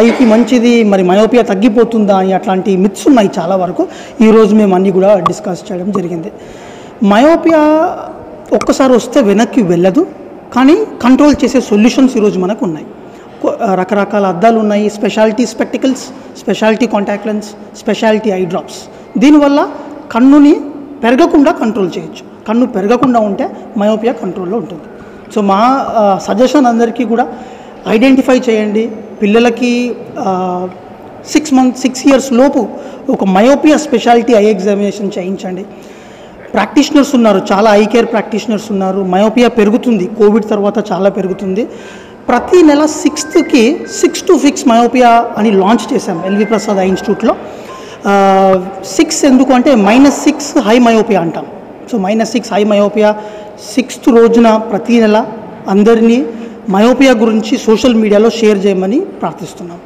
ఐకి మంచిది మరి మయోపియా తగ్గిపోతుందా అని అట్లాంటి మిత్స్ ఉన్నాయి చాలా వరకు. ఈరోజు మేము అన్నీ కూడా డిస్కస్ చేయడం జరిగింది. మయోపియా ఒక్కసారి వస్తే వెనక్కి వెళ్ళదు, కానీ కంట్రోల్ చేసే సొల్యూషన్స్ ఈరోజు మనకు ఉన్నాయి. రకరకాల అద్దాలు ఉన్నాయి, speciality spectacles, speciality contact lens, speciality eye drops. దీనివల్ల కన్నుని పెరగకుండా కంట్రోల్ చేయొచ్చు. కన్ను పెరగకుండా ఉంటే మయోపియా కంట్రోల్లో ఉంటుంది. సో మా సజెషన్ అందరికీ కూడా ఐడెంటిఫై చేయండి. పిల్లలకి 6 years లోపు ఒక మయోపియా స్పెషాలిటీ ఐ ఎగ్జామినేషన్ చేయించండి. ప్రాక్టీషనర్స్ ఉన్నారు, చాలా ఐ కేర్ ప్రాక్టీషనర్స్ ఉన్నారు. మయోపియా పెరుగుతుంది, కోవిడ్ తర్వాత చాలా పెరుగుతుంది. ప్రతి నెల 6th 6 to fix మయోపియా అని లాంచ్ చేశాం ఎల్వి ప్రసాద్ ఐ ఇన్స్టిట్యూట్లో. 6 ఎందుకు అంటే -6 హై మయోపియా అంటాం. సో -6 హై మయోపియా 6th రోజున ప్రతి నెల అందరినీ మయోపియా గురించి సోషల్ మీడియాలో షేర్ చేయమని ప్రార్థిస్తున్నాం.